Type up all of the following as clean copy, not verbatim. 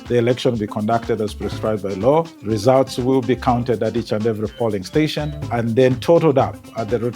The election will be conducted as prescribed by law. Results will be counted at each and every polling station and then totaled up at the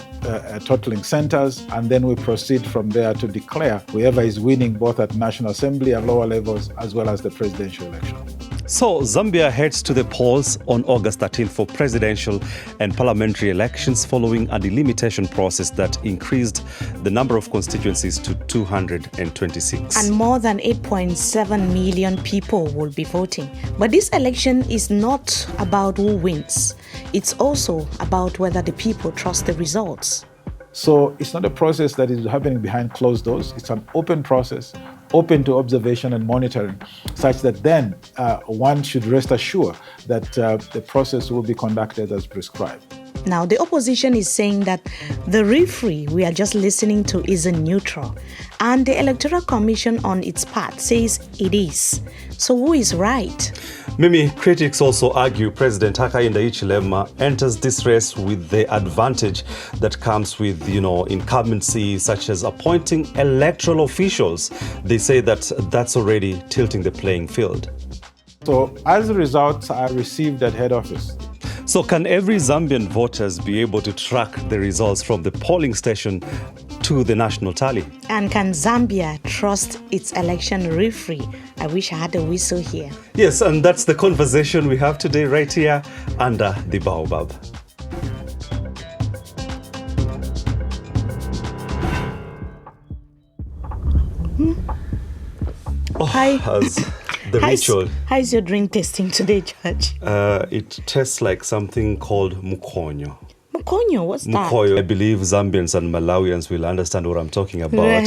totaling centers. And then we proceed from there to declare whoever is winning both at National Assembly and lower levels as well as the presidential election. So Zambia heads to the polls on August 13th for presidential and parliamentary elections following a delimitation process that increased the number of constituencies to 226. And more than 8.7 million people will be voting. But this election is not about who wins. It's also about whether the people trust the results. So it's not a process that is happening behind closed doors. It's an open process, open to observation and monitoring, such that then one should rest assured that the process will be conducted as prescribed. Now, the opposition is saying that the referee we are just listening to isn't neutral, and the Electoral Commission on its part says it is. So who is right? Mimi, critics also argue President Hakainde Hichilema enters this race with the advantage that comes with, incumbency, such as appointing electoral officials. They say that that's already tilting the playing field. So as a result, I received at head office. So can every Zambian voters be able to track the results from the polling station to the national tally? And can Zambia trust its election referee? I wish I had a whistle here. Yes, and that's the conversation we have today right here under the Baobab. Hi. The ritual. How's your drink tasting today, Judge? It tastes like something called mukonyo. Mukonyo, what's that? Mukonyo. I believe Zambians and Malawians will understand what I'm talking about. Right.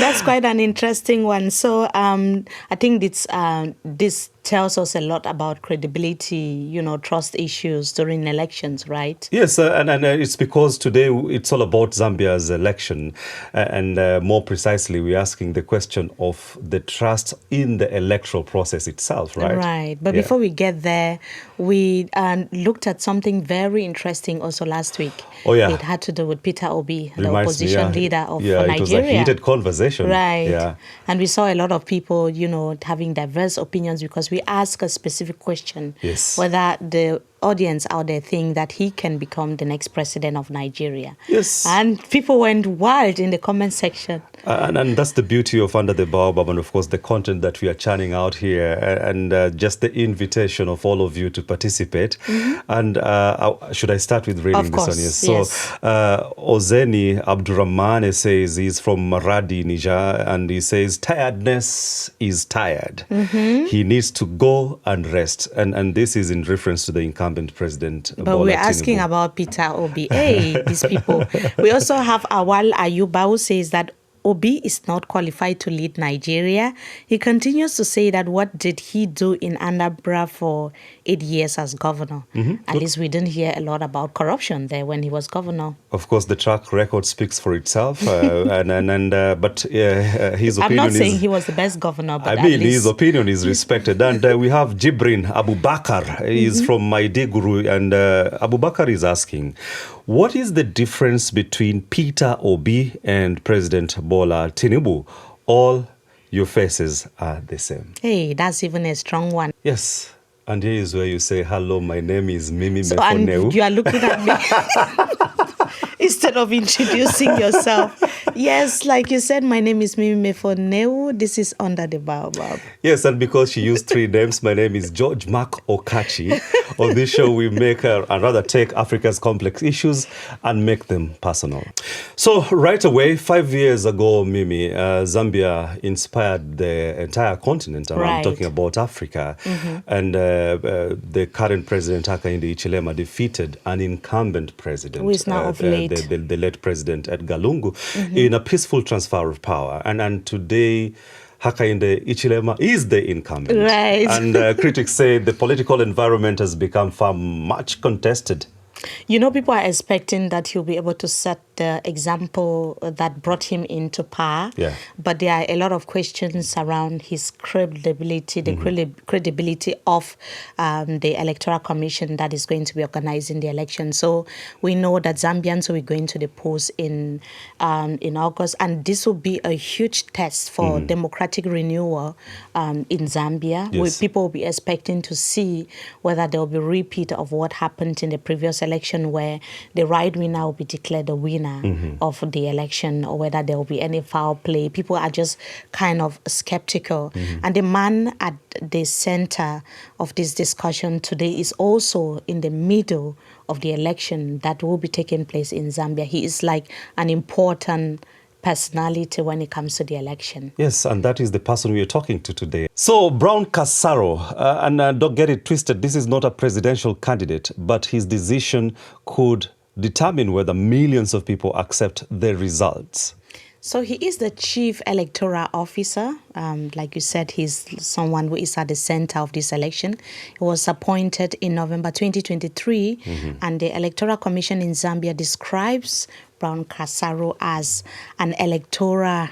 That's quite an interesting one. So I think this tells us a lot about credibility, trust issues during elections, right? Yes, and it's because today it's all about Zambia's election. And more precisely, we're asking the question of the trust in the electoral process itself, right? Right. But before we get there, we looked at something very interesting also last week. Oh, yeah. It had to do with Peter Obi, the Reminds opposition leader of Nigeria. It was a heated conversation. Right. Yeah. And we saw a lot of people, having diverse opinions because we asked a specific question. Yes. Whether the audience out there think that he can become the next president of Nigeria. Yes. And people went wild in the comment section. And that's the beauty of Under the Baobab and, of course, the content that we are churning out here and just the invitation of all of you to participate. Mm-hmm. And should I start with reading this one? Yes. So Ozeni Abdurrahmane says he's from Maradi, Niger, and he says tiredness is tired. Mm-hmm. He needs to go and rest. And this is in reference to the incumbent President But Bola we're asking Tinubu. about Peter Obi. Hey, these people. We also have Awal Ayuba who says that Obi is not qualified to lead Nigeria. He continues to say that what did he do in Anambra for 8 years as governor? Mm-hmm. At least we didn't hear a lot about corruption there when he was governor. Of course, the track record speaks for itself. But his opinion I'm not saying he was the best governor, but his opinion is respected. And we have Jibrin Abubakar. He's from Maiduguri, and Abubakar is asking, what is the difference between Peter Obi and President Bola Tinubu? All your faces are the same. Hey, that's even a strong one. Yes. And here is where you say, hello, my name is Mimi Mefo Newuh. And you are looking at me instead of introducing yourself. Yes, like you said, my name is Mimi Newuh. This is Under the Baobab. Yes, and because she used 3 names, my name is George Mark Okachi. On this show, we make take Africa's complex issues and make them personal. So right away, 5 years ago, Mimi, Zambia inspired the entire continent. And I'm talking about Africa. Mm-hmm. And the current president, Hakainde Hichilema, defeated an incumbent president. Who is now of late. The late president, Edgar Lungu, in a peaceful transfer of power. And today, Hakainde Hichilema is the incumbent. Right. And critics say the political environment has become far much contested. People are expecting that he'll be able to set the example that brought him into power. Yeah. But there are a lot of questions around his credibility, the credibility of the Electoral Commission that is going to be organizing the election. So we know that Zambians will be going to the polls in August, and this will be a huge test for democratic renewal in Zambia. Yes. People will be expecting to see whether there will be a repeat of what happened in the previous election, where the right winner will be declared the winner of the election, or whether there will be any foul play. People are just kind of skeptical. And the man at the center of this discussion today is also in the middle of the election that will be taking place in Zambia. He is like an important personality when it comes to the election. Yes, and that is the person we are talking to today. So, Brown Kasaro, and don't get it twisted, this is not a presidential candidate, but his decision could determine whether millions of people accept the results. So he is the chief electoral officer. Like you said, he's someone who is at the center of this election. He was appointed in November 2023, and the Electoral Commission in Zambia describes Brown Kasaro as an electoral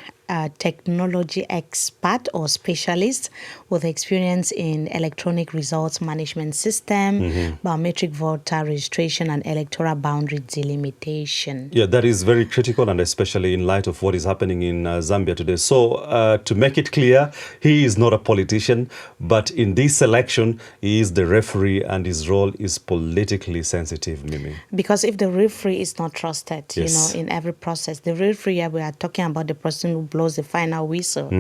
technology expert or specialist with experience in electronic results management system, biometric voter registration, and electoral boundary delimitation. Yeah, that is very critical, and especially in light of what is happening in Zambia today. So to make it clear, he is not a politician, but in this election, he is the referee, and his role is politically sensitive, Mimi. Because if the referee is not trusted, Yes. in every process, the referee, we are talking about the person who blows the final whistle.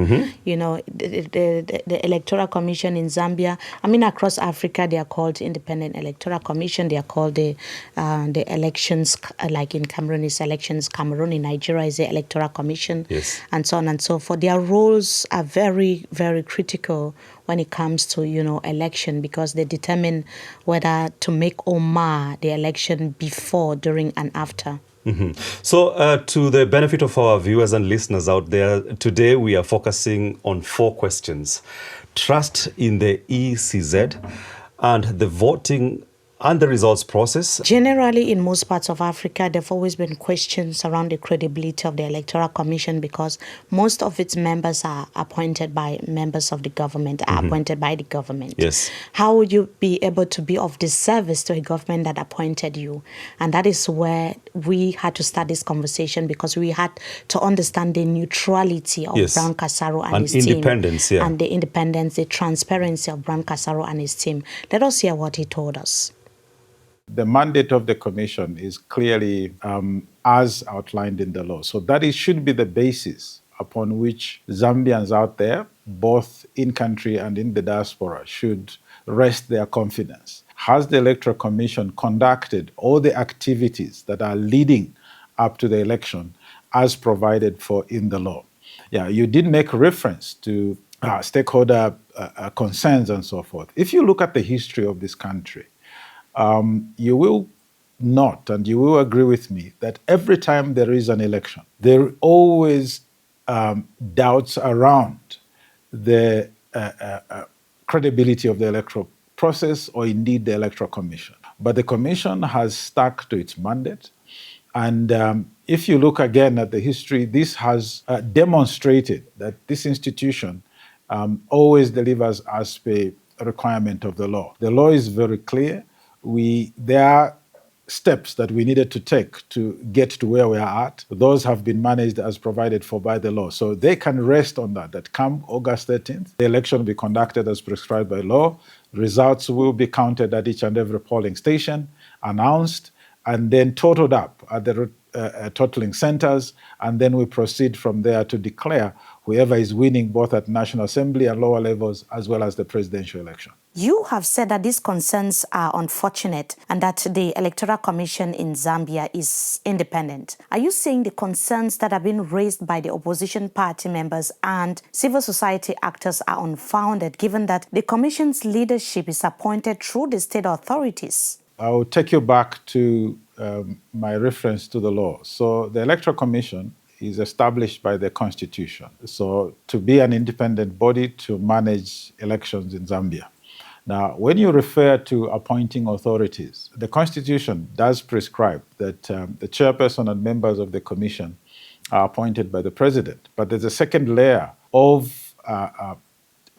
The Electoral Commission in Zambia, across Africa, they are called Independent Electoral Commission. They are called the elections, like in Cameroon is elections. Cameroon, in Nigeria is the Electoral Commission, Yes. and so on and so forth. Their roles are very, very critical when it comes to, election, because they determine whether to make or mar the election before, during, and after. So to the benefit of our viewers and listeners out there, today we are focusing on 4 questions. Trust in the ECZ, and the voting and the results process. Generally, in most parts of Africa, there have always been questions around the credibility of the Electoral Commission, because most of its members are appointed by members of the government, appointed by the government. Yes. How would you be able to be of disservice to a government that appointed you? And that is where we had to start this conversation, because we had to understand the neutrality of Yes. Brown Kasaro and his independence, team. yeah. And the independence, the transparency of Brown Kasaro and his team. Let us hear what he told us. The mandate of the commission is clearly as outlined in the law. So that should be the basis upon which Zambians out there, both in country and in the diaspora, should rest their confidence. Has the Electoral Commission conducted all the activities that are leading up to the election as provided for in the law? Yeah, you did make reference to stakeholder concerns and so forth. If you look at the history of this country, you will note, and you will agree with me, that every time there is an election, there are always doubts around the credibility of the electoral process, or indeed the Electoral Commission. But the Commission has stuck to its mandate. And if you look again at the history, this has demonstrated that this institution always delivers as per requirement of the law. The law is very clear. There are steps that we needed to take to get to where we are at. Those have been managed as provided for by the law. So they can rest on that come August 13th, the election will be conducted as prescribed by law. Results will be counted at each and every polling station, announced, and then totaled up at the totaling centers. And then we proceed from there to declare whoever is winning, both at National Assembly and lower levels, as well as the presidential election. You have said that these concerns are unfortunate and that the Electoral Commission in Zambia is independent. Are you saying the concerns that have been raised by the opposition party members and civil society actors are unfounded, given that the Commission's leadership is appointed through the state authorities? I will take you back to my reference to the law. So the Electoral Commission is established by the Constitution. So to be an independent body to manage elections in Zambia. Now, when you refer to appointing authorities, the Constitution does prescribe that the chairperson and members of the commission are appointed by the president. But there's a second layer of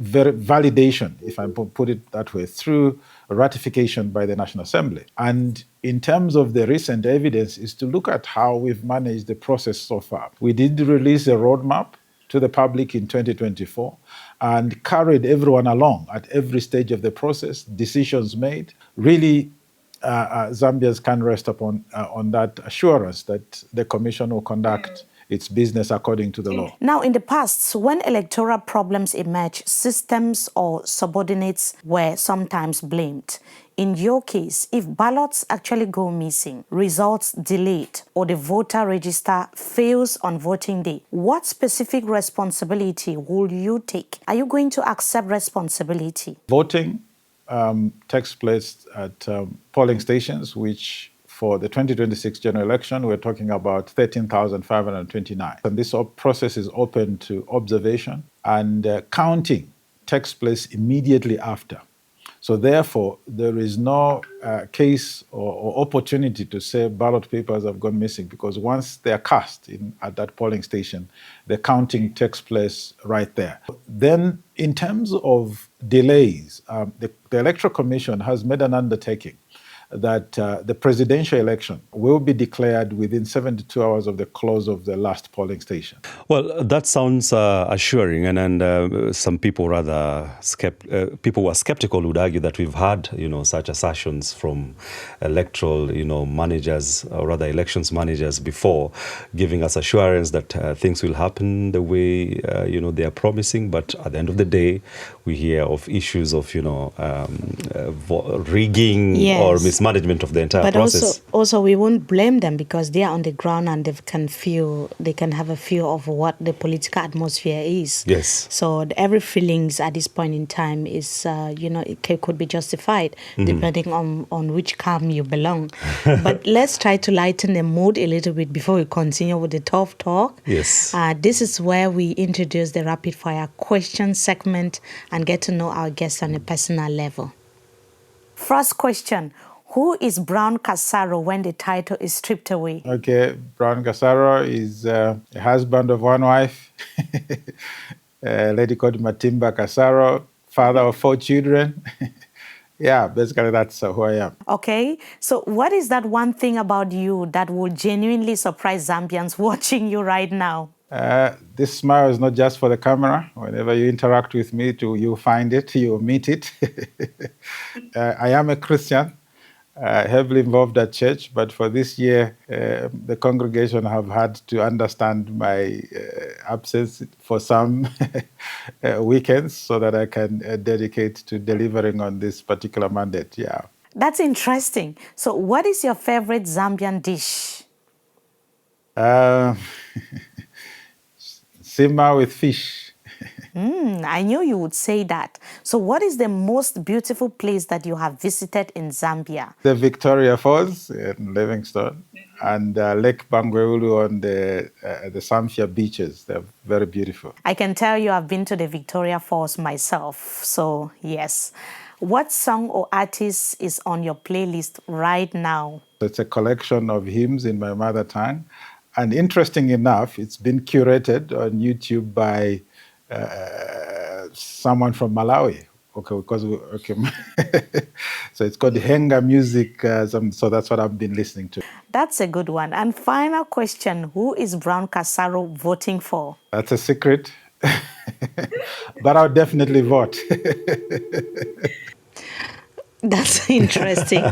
validation, if I put it that way, through ratification by the National Assembly. And in terms of the recent evidence, is to look at how we've managed the process so far. We did release a roadmap to the public in 2024 and carried everyone along at every stage of the process, decisions made. Really, Zambians can rest upon on that assurance that the Commission will conduct its business according to the law. Now, in the past, when electoral problems emerge, systems or subordinates were sometimes blamed. In your case, if ballots actually go missing, results delayed, or the voter register fails on voting day, what specific responsibility will you take? Are you going to accept responsibility? Voting takes place at polling stations, which for the 2026 general election, we're talking about 13,529. And this process is open to observation, and counting takes place immediately after. So therefore, there is no case or opportunity to say ballot papers have gone missing, because once they are cast at that polling station, the counting takes place right there. Then, in terms of delays, the Electoral Commission has made an undertaking that the presidential election will be declared within 72 hours of the close of the last polling station. Well, that sounds assuring, and some people people who are skeptical would argue that we've had, such assertions from electoral, managers, or rather elections managers before, giving us assurance that things will happen the way, they are promising. But at the end of the day, we hear of issues of, rigging, yes, or mismanagement of the entire process. But also we won't blame them, because they are on the ground and they can have a feel of what the political atmosphere is. Yes. So every feelings at this point in time is, it could be justified, depending on which camp you belong. But let's try to lighten the mood a little bit before we continue with the tough talk. Yes. This is where we introduce the rapid fire question segment and get to know our guests on a personal level. First question: who is Brown Kasaro when the title is stripped away? Okay, Brown Kasaro is a husband of one wife, a lady called Matimba Kasaro, father of 4 children. Yeah, basically that's who I am. Okay, so what is that one thing about you that will genuinely surprise Zambians watching you right now? This smile is not just for the camera. Whenever you interact with me, you'll find it, you'll meet it. I am a Christian, heavily involved at church, but for this year, the congregation have had to understand my absence for some weekends so that I can dedicate to delivering on this particular mandate. Yeah. That's interesting. So what is your favorite Zambian dish? Sima with fish. I knew you would say that. So what is the most beautiful place that you have visited in Zambia? The Victoria Falls in Livingstone and Lake Bangweulu on the Samfya beaches. They're very beautiful. I can tell you I've been to the Victoria Falls myself. So yes. What song or artist is on your playlist right now? It's a collection of hymns in my mother tongue. And interesting enough, it's been curated on YouTube by someone from Malawi. So it's called Henga Music. So that's what I've been listening to. That's a good one. And final question, who is Brown Kasaro voting for? That's a secret. But I'll definitely vote. That's interesting.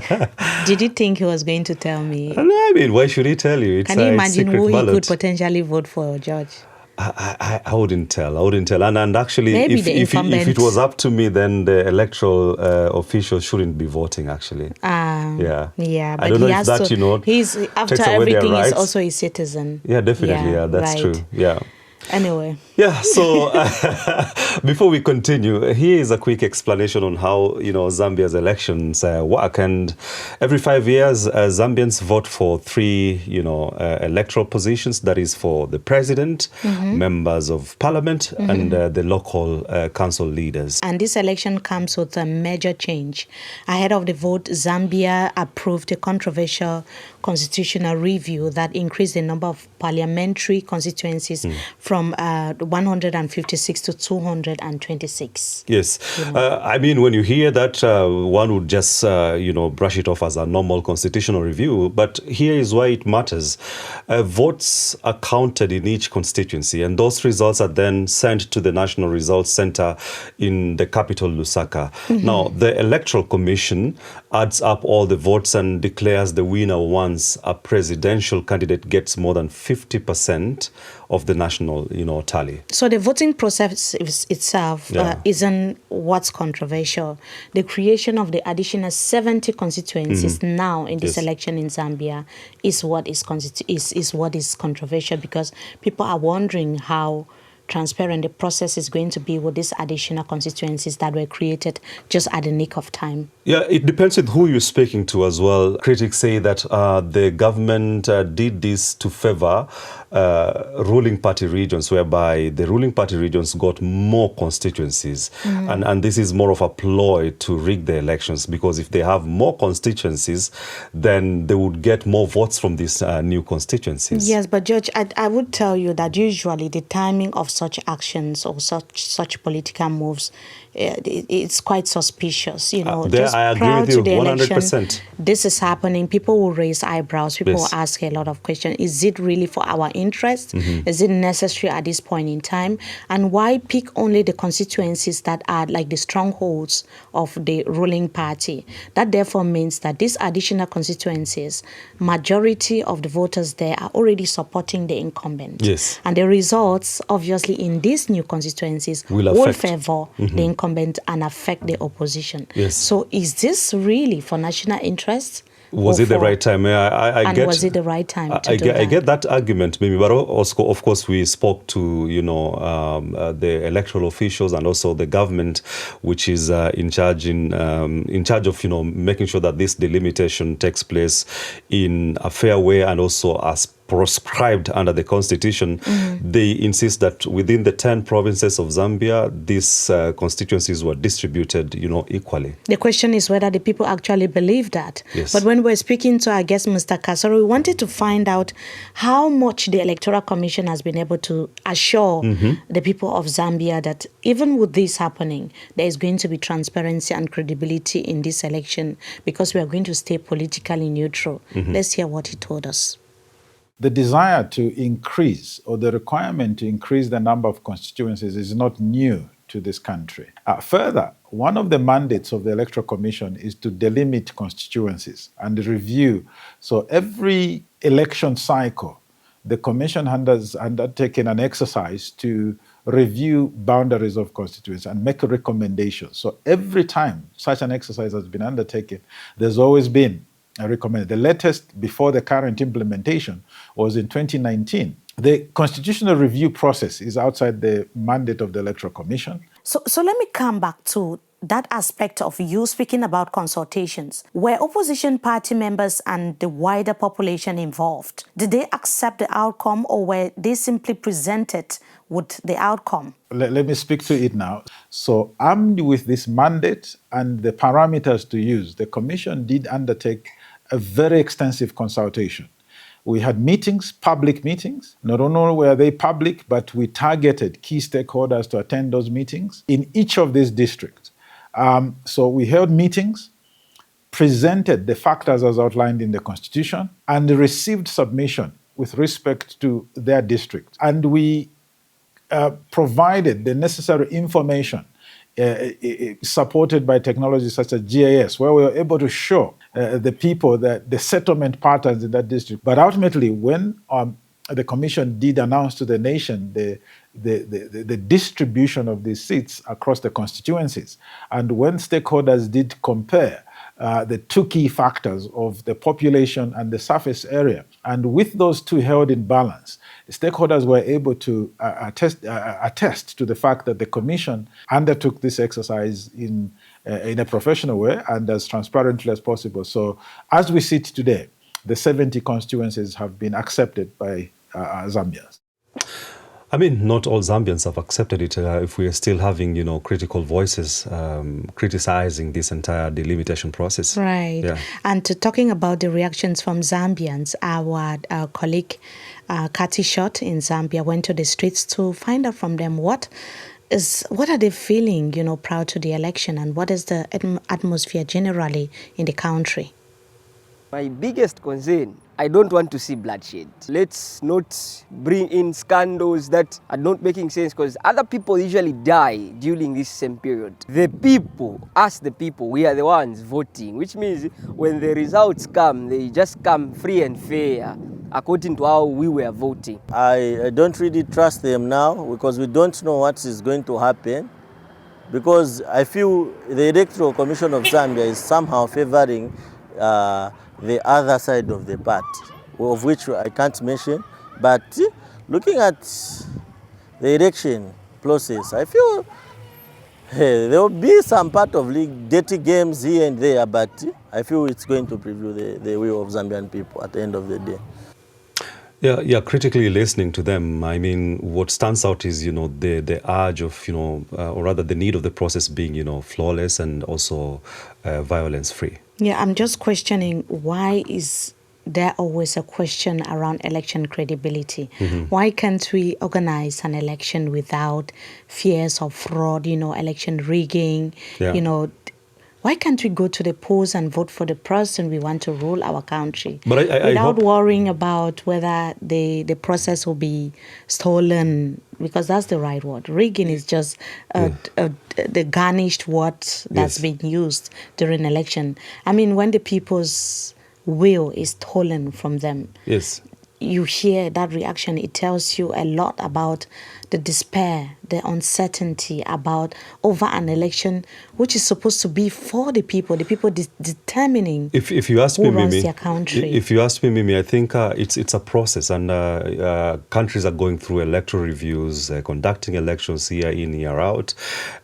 Did you think he was going to tell me? I mean, why should he tell you? It's Can you imagine who he could potentially vote for, George? I wouldn't tell. And actually, Maybe if it was up to me, then the electoral officials shouldn't be voting, actually. Yeah. But I don't know if that, he's after everything, he's also a citizen. Yeah, definitely. Yeah, that's right. true. Yeah. Anyway, Yeah, so before we continue, here is a quick explanation on how, Zambia's elections work. And every 5 years, Zambians vote for three, electoral positions. That is for the president, members of parliament, and the local council leaders. And this election comes with a major change. Ahead of the vote, Zambia approved a controversial constitutional review that increased the number of parliamentary constituencies from 156 to 226. Yes. I mean, when you hear that, one would just, brush it off as a normal constitutional review. But here is why it matters. Votes are counted in each constituency, and those results are then sent to the National Results Center in the capital, Lusaka. Now, the Electoral Commission adds up all the votes and declares the winner once a presidential candidate gets more than 50% of the national, tally. So the voting process itself isn't what's controversial. The creation of the additional 70 constituencies now in this election in Zambia is what is controversial, because people are wondering how transparent the process is going to be with these additional constituencies that were created just at the nick of time. Yeah, it depends on who you're speaking to as well. Critics say that the government did this to favor ruling party regions, whereby the ruling party regions got more constituencies. And this is more of a ploy to rig the elections, because if they have more constituencies, then they would get more votes from these new constituencies. Yes, but George, I would tell you that usually the timing of such actions or such political moves, it's quite suspicious. Just I agree prior with to you, the 100%. election, this is happening. People will raise eyebrows. People will ask a lot of questions. Is it really for our interest? Is it necessary at this point in time? And why pick only the constituencies that are like the strongholds of the ruling party? That therefore means that these additional constituencies, majority of the voters there are already supporting the incumbent. Yes. And the results, obviously, in these new constituencies will favor the incumbent and affect the opposition. Yes. So is this really for national interest? Was it the right time? Was it the right time to do that? I get that argument, maybe, but also, of course, we spoke to the electoral officials and also the government, which is in charge of making sure that this delimitation takes place in a fair way and also as proscribed under the constitution. They insist that within the 10 provinces of Zambia, these constituencies were distributed, equally. The question is whether the people actually believe that. Yes. But when we're speaking to, I guess, Mr. Kasaro, we wanted to find out how much the Electoral Commission has been able to assure the people of Zambia that even with this happening, there is going to be transparency and credibility in this election, because we are going to stay politically neutral. Let's hear what he told us. The desire to increase, or the requirement to increase the number of constituencies, is not new to this country. Further, one of the mandates of the Electoral Commission is to delimit constituencies and review. So every election cycle, the Commission has undertaken an exercise to review boundaries of constituencies and make recommendations. So every time such an exercise has been undertaken, there's always been a recommendation. The latest before the current implementation was in 2019. The constitutional review process is outside the mandate of the Electoral Commission. So let me come back to that aspect of you speaking about consultations. Were opposition party members and the wider population involved? Did they accept the outcome, or were they simply presented with the outcome? Let me speak to it now. So armed with this mandate and the parameters to use, the Commission did undertake a very extensive consultation. We had meetings, public meetings. Not only were they public, but we targeted key stakeholders to attend those meetings in each of these districts. So we held meetings, presented the factors as outlined in the Constitution, and received submission with respect to their district. And we provided the necessary information supported by technology such as GIS, where we were able to show the people that the settlement patterns in that district. But ultimately, when the Commission did announce to the nation the distribution of these seats across the constituencies, and when stakeholders did compare the two key factors of the population and the surface area. And with those two held in balance, stakeholders were able to attest to the fact that the Commission undertook this exercise in a professional way and as transparently as possible. So as we sit today, the 70 constituencies have been accepted by Zambians. I mean, not all Zambians have accepted it. If we are still having, critical voices criticizing this entire delimitation process. Right. Yeah. And talking about the reactions from Zambians, our colleague Kati Shot in Zambia went to the streets to find out from them what are they feeling, prior to the election, and what is the atmosphere generally in the country. My biggest concern, I don't want to see bloodshed. Let's not bring in scandals that are not making sense, because other people usually die during this same period. The people, us the people, we are the ones voting, which means when the results come, they just come free and fair according to how we were voting. I don't really trust them now because we don't know what is going to happen, because I feel the Electoral Commission of Zambia is somehow favoring the other side of the party, of which I can't mention. But looking at the election process, I feel there will be some part of dirty games here and there, but I feel it's going to preview the will of Zambian people at the end of the day. Yeah, critically listening to them, I mean, what stands out is, the urge of, or rather the need of the process being, flawless and also violence-free. Yeah, I'm just questioning, why is there always a question around election credibility? Mm-hmm. Why can't we organize an election without fears of fraud, election rigging, Why can't we go to the polls and vote for the person we want to rule our country without worrying about whether the process will be stolen? Because that's the right word. Rigging is just the garnished word that's been used during election. I mean, when the people's will is stolen from them, you hear that reaction. It tells you a lot about the despair, the uncertainty about over an election which is supposed to be for the people determining if you ask who me, runs Mimi, their country. If you ask me, Mimi, I think it's a process, and countries are going through electoral reviews, conducting elections year in, year out,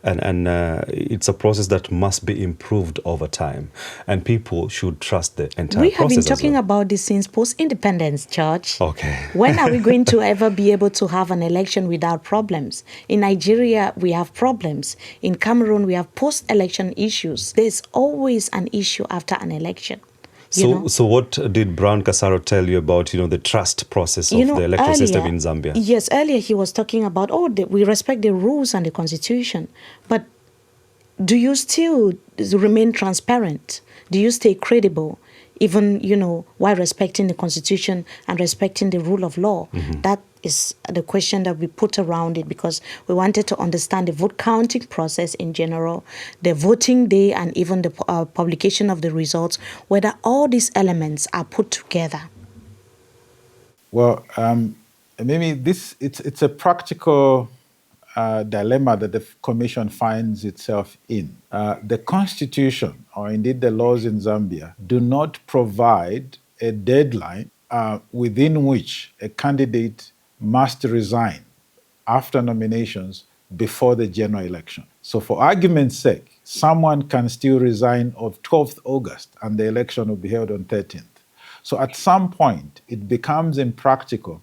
and it's a process that must be improved over time, and people should trust the entire process. We have been talking about this since post-independence, George. Okay. When are we going to ever be able to have an election without problems? In Nigeria, we have problems. In Cameroon, we have post-election issues. There's always an issue after an election. So what did Brown Kasaro tell you about, the trust process of the electoral system in Zambia? Yes, earlier he was talking about, we respect the rules and the constitution. But do you still remain transparent? Do you stay credible? Even, while respecting the constitution and respecting the rule of law? Mm-hmm. That is the question that we put around it, because we wanted to understand the vote counting process in general, the voting day, and even the publication of the results, whether all these elements are put together. Well, maybe it's a practical dilemma that the Commission finds itself in. The Constitution, or indeed the laws in Zambia, do not provide a deadline within which a candidate must resign after nominations before the general election. So for argument's sake, someone can still resign on 12th August and the election will be held on 13th. So at some point, it becomes impractical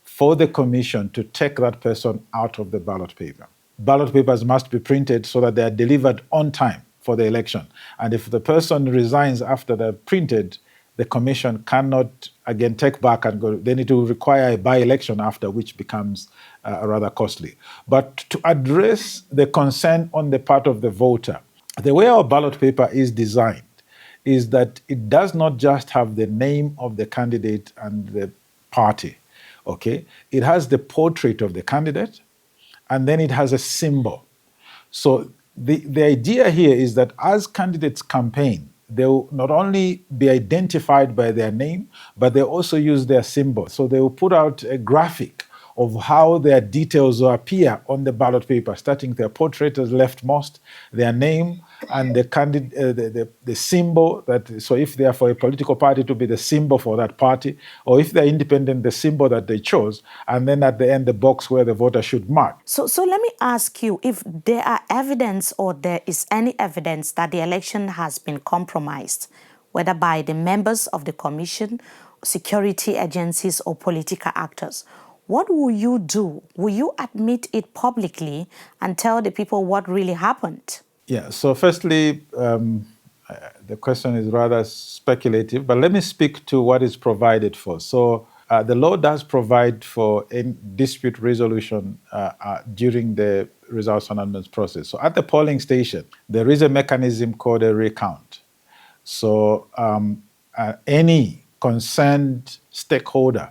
for the Commission to take that person out of the ballot paper. Ballot papers must be printed so that they are delivered on time for the election. And if the person resigns after they're printed, the Commission cannot again take back and go. Then it will require a by-election after, which becomes rather costly. But to address the concern on the part of the voter, the way our ballot paper is designed is that it does not just have the name of the candidate and the party. Okay, it has the portrait of the candidate, and then it has a symbol. So the idea here is that as candidates campaign, they'll not only be identified by their name, but they also use their symbol. So they will put out a graphic of how their details will appear on the ballot paper, starting their portrait as leftmost, their name, and the candidate, the symbol that. So if they are for a political party, to be the symbol for that party, or if they're independent, the symbol that they chose, and then at the end, the box where the voter should mark. So let me ask you if there are evidence or there is any evidence that the election has been compromised, whether by the members of the commission, security agencies, or political actors. What will you do? Will you admit it publicly and tell the people what really happened? Yeah, so firstly, the question is rather speculative, but let me speak to what is provided for. So the law does provide for a dispute resolution during the results announcement process. So at the polling station, there is a mechanism called a recount. So any concerned stakeholder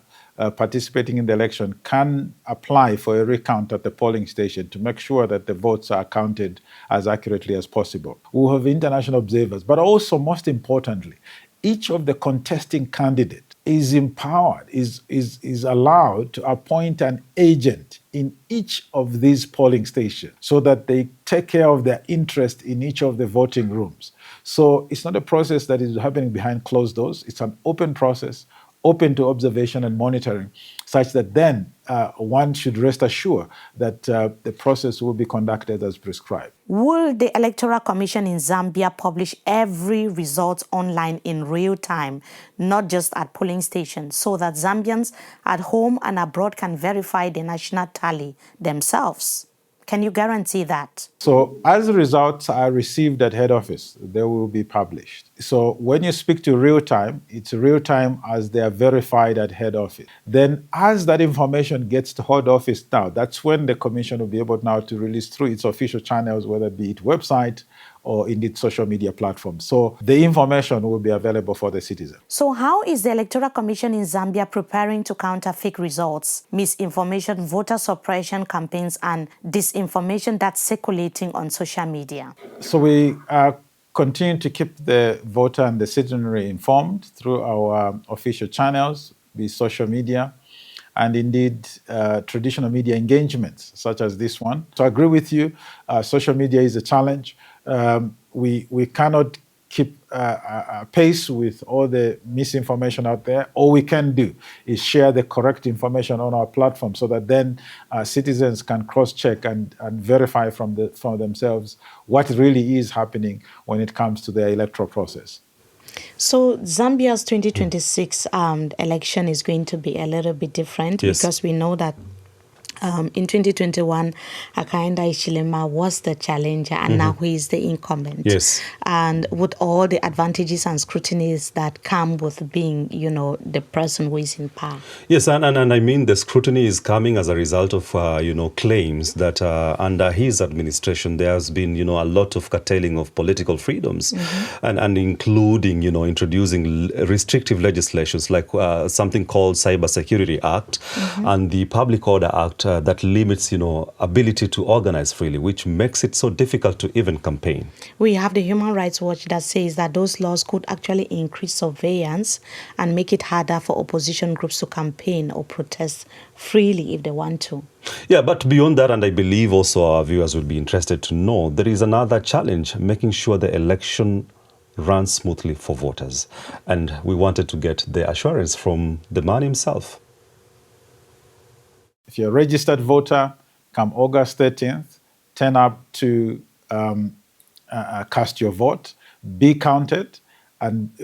participating in the election can apply for a recount at the polling station to make sure that the votes are counted as accurately as possible. We have international observers, but also, most importantly, each of the contesting candidates is empowered, is allowed to appoint an agent in each of these polling stations so that they take care of their interest in each of the voting rooms. So it's not a process that is happening behind closed doors. It's an open process, open to observation and monitoring, such that then one should rest assured that the process will be conducted as prescribed. Will the Electoral Commission in Zambia publish every result online in real time, not just at polling stations, so that Zambians at home and abroad can verify the national tally themselves? Can you guarantee that? So as the results are received at head office, they will be published. So when you speak to real time, it's real time as they are verified at head office. Then as that information gets to head office now, that's when the commission will be able now to release through its official channels, whether it be its website or indeed social media platforms. So the information will be available for the citizen. So how is the Electoral Commission in Zambia preparing to counter fake results, misinformation, voter suppression campaigns, and disinformation that's circulating on social media? So we continue to keep the voter and the citizenry informed through our official channels, be social media, and indeed traditional media engagements such as this one. So I agree with you, social media is a challenge. We cannot keep pace with all the misinformation out there. All we can do is share the correct information on our platform so that then citizens can cross-check and verify from themselves what really is happening when it comes to the electoral process. So Zambia's 2026 election is going to be a little bit different, yes, because we know that in 2021, Hakainde Hichilema was the challenger, and now he is the incumbent. Yes. And with all the advantages and scrutinies that come with being, the person who is in power. Yes, and I mean the scrutiny is coming as a result of, claims that under his administration there has been, a lot of curtailing of political freedoms, and including, introducing restrictive legislations like something called Cyber Security Act and the Public Order Act that limits, ability to organize freely, which makes it so difficult to even campaign. We have the Human Rights Watch that says that those laws could actually increase surveillance and make it harder for opposition groups to campaign or protest freely if they want to. Yeah, but beyond that, and I believe also our viewers would be interested to know, there is another challenge, making sure the election runs smoothly for voters. And we wanted to get the assurance from the man himself. If you're a registered voter, come August 13th, turn up to cast your vote, be counted, and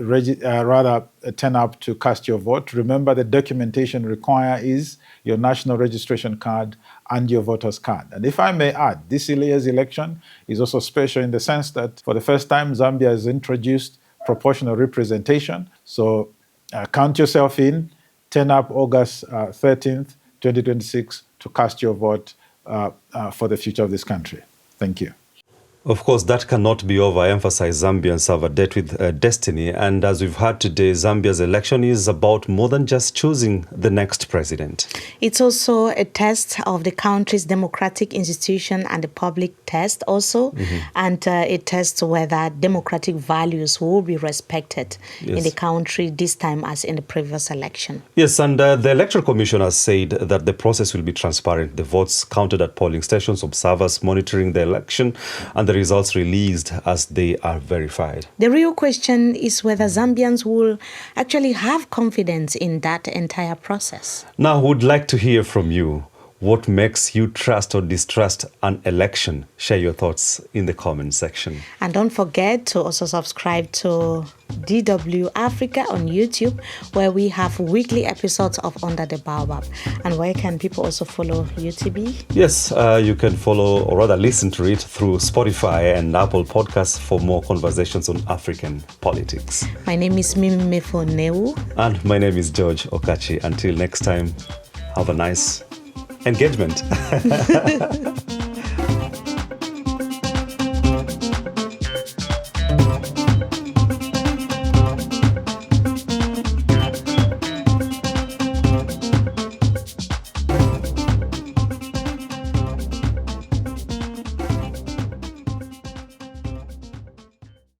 turn up to cast your vote. Remember, the documentation required is your national registration card and your voter's card. And if I may add, this year's election is also special in the sense that for the first time, Zambia has introduced proportional representation. So count yourself in, turn up August 13th, 2026 to cast your vote for the future of this country. Thank you. Of course, that cannot be overemphasized. Zambians have a debt with destiny. And as we've heard today, Zambia's election is about more than just choosing the next president. It's also a test of the country's democratic institution and the public test also. And it tests whether democratic values will be respected in the country this time as in the previous election. Yes, and the Electoral Commission has said that the process will be transparent. The votes counted at polling stations, observers monitoring the election, and the results released as they are verified. The real question is whether Zambians will actually have confidence in that entire process. Now, I would like to hear from you. What makes you trust or distrust an election? Share your thoughts in the comment section. And don't forget to also subscribe to DW Africa on YouTube, where we have weekly episodes of Under the Baobab. And where can people also follow UTB? Yes, you can follow or rather listen to it through Spotify and Apple Podcasts for more conversations on African politics. My name is Mefo Newuh. And my name is George Okachi. Until next time, have a nice engagement.